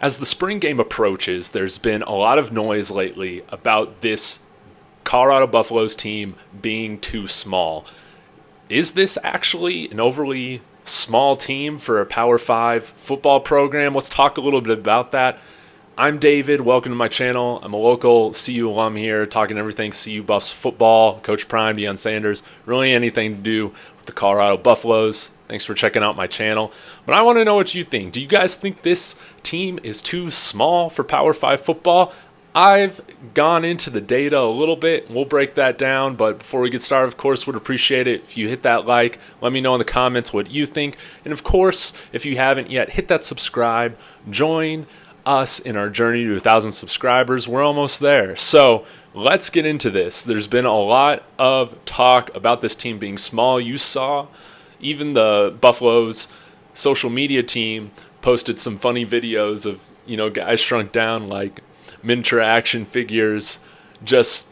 As the spring game approaches, there's been a lot of noise lately about this Colorado Buffaloes team being too small. Is this actually an overly small team for a Power 5 football program? Let's talk a little bit about that. I'm David. Welcome to my channel. I'm a local CU alum here, talking everything CU Buffs football, Coach Prime, Deion Sanders, really anything to do with the Colorado Buffaloes. Thanks for checking out my channel. But I want to know what you think. Do you guys think this team is too small for Power 5 football? I've gone into the data a little bit. We'll break that down. But before we get started, of course, would appreciate it if you hit that like. Let me know in the comments what you think. And of course, if you haven't yet, hit that subscribe. Join us in our journey to 1,000 subscribers. We're almost there. So let's get into this. There's been a lot of talk about this team being small. You saw even the Buffaloes social media team posted some funny videos of, guys shrunk down like miniature action figures, just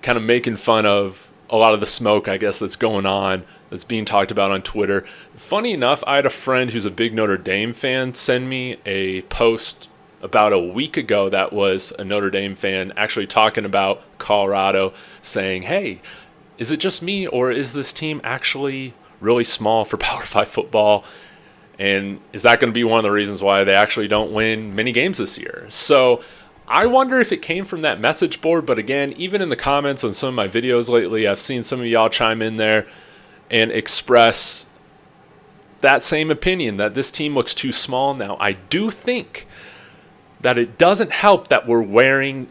kind of making fun of a lot of the smoke, I guess, that's going on, that's being talked about on Twitter. Funny enough, I had a friend who's a big Notre Dame fan send me a post about a week ago that was a Notre Dame fan actually talking about Colorado, saying, hey, is it just me, or is this team actually really small for Power 5 football? And is that going to be one of the reasons why they actually don't win many games this year? So I wonder if it came from that message board. But again, even in the comments on some of my videos lately, I've seen some of y'all chime in there and express that same opinion, that this team looks too small. Now, I do think that it doesn't help that we're wearing,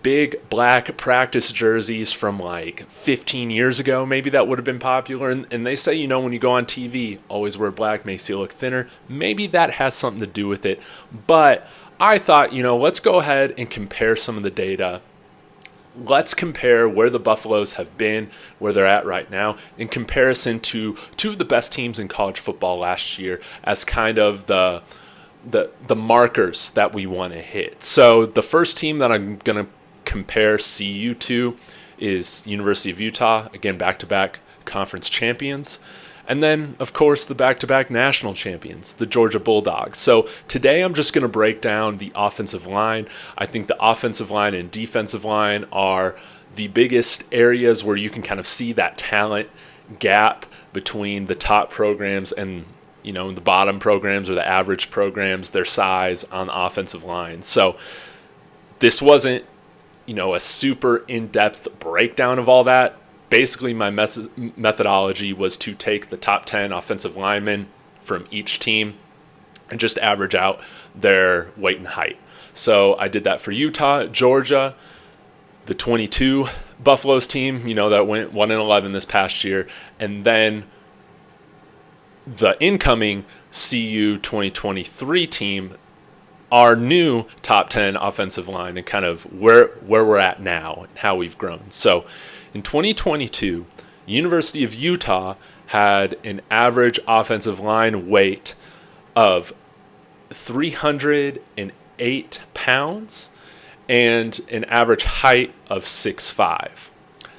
big black practice jerseys from like 15 years ago. Maybe that would have been popular. And they say, when you go on TV, always wear black, makes you look thinner. Maybe that has something to do with it. But I thought, let's go ahead and compare some of the data. Let's compare where the Buffaloes have been, where they're at right now, in comparison to two of the best teams in college football last year as kind of the markers that we want to hit. So the first team that I'm going to compare CU to is University of Utah, again, back-to-back conference champions. And then, of course, the back-to-back national champions, the Georgia Bulldogs. So today I'm just going to break down the offensive line. I think the offensive line and defensive line are the biggest areas where you can kind of see that talent gap between the top programs and the bottom programs or the average programs, their size on the offensive line. So this wasn't, a super in-depth breakdown of all that. Basically, my methodology was to take the top 10 offensive linemen from each team and just average out their weight and height. So I did that for Utah, Georgia, the 22 Buffaloes team, that went 1-11 this past year, and then the incoming CU 2023 team, our new top 10 offensive line, and kind of where we're at now and how we've grown. So in 2022, University of Utah had an average offensive line weight of 308 pounds and an average height of 6'5".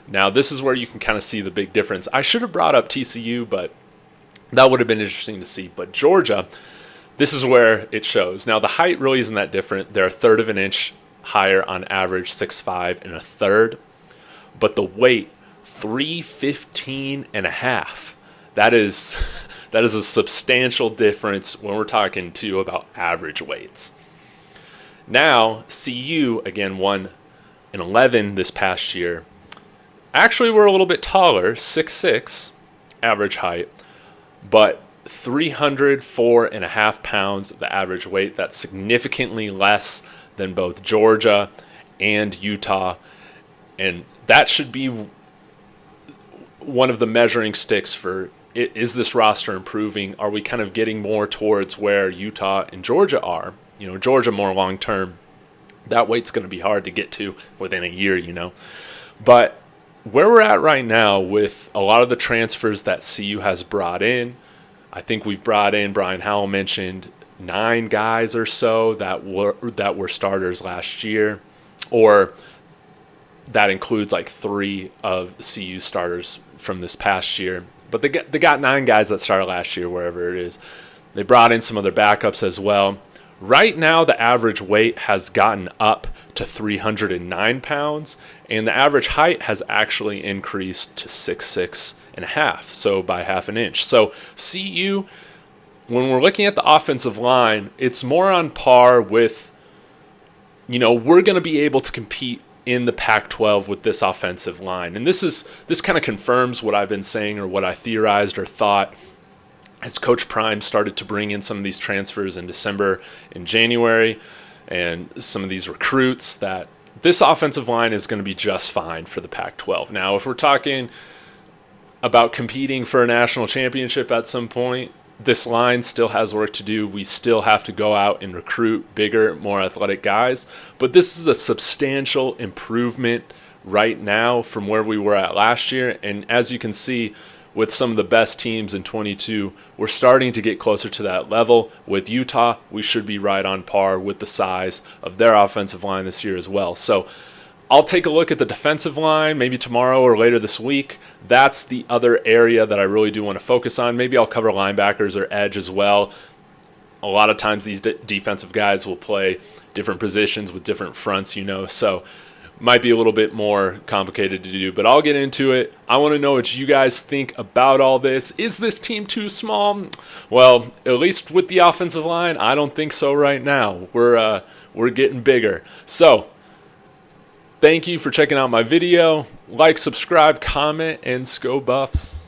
Now, this is where you can kind of see the big difference. I should have brought up TCU, but that would have been interesting to see. But Georgia, this is where it shows. Now, the height really isn't that different. They're a third of an inch higher on average, 6'5" and a third. But the weight, 315 and a half. That is a substantial difference when we're talking about average weights. Now, CU, again, 1-11 this past year. Actually, we're a little bit taller, 6'6", average height, but 304 and a half pounds of the average weight. That's significantly less than both Georgia and Utah. And that should be one of the measuring sticks for, is this roster improving? Are we kind of getting more towards where Utah and Georgia are? Georgia more long-term. That weight's going to be hard to get to within a year, But where we're at right now with a lot of the transfers that CU has brought in, I think we've brought in, Brian Howell mentioned, 9 guys or so that were starters last year, or that includes like 3 of CU starters from this past year. But they got 9 guys that started last year, wherever it is. They brought in some other backups as well. Right now, the average weight has gotten up to 309 pounds, and the average height has actually increased to 6'6" and a half, so by half an inch. So CU, when we're looking at the offensive line, it's more on par with, we're going to be able to compete in the Pac-12 with this offensive line. And this kind of confirms what I've been saying, or what I theorized or thought, as Coach Prime started to bring in some of these transfers in December and January, and some of these recruits, that this offensive line is going to be just fine for the Pac-12. Now, if we're talking about competing for a national championship at some point, this line still has work to do. We still have to go out and recruit bigger, more athletic guys. But this is a substantial improvement right now from where we were at last year. And as you can see, with some of the best teams in 22, we're starting to get closer to that level. With Utah, we should be right on par with the size of their offensive line this year as well. So I'll take a look at the defensive line maybe tomorrow or later this week. That's the other area that I really do want to focus on. Maybe I'll cover linebackers or edge as well. A lot of times these defensive guys will play different positions with different fronts, so might be a little bit more complicated to do, but I'll get into it. I want to know what you guys think about all this. Is this team too small? Well, at least with the offensive line, I don't think so right now. We're getting bigger. So thank you for checking out my video. Like, subscribe, comment, and Sco Buffs.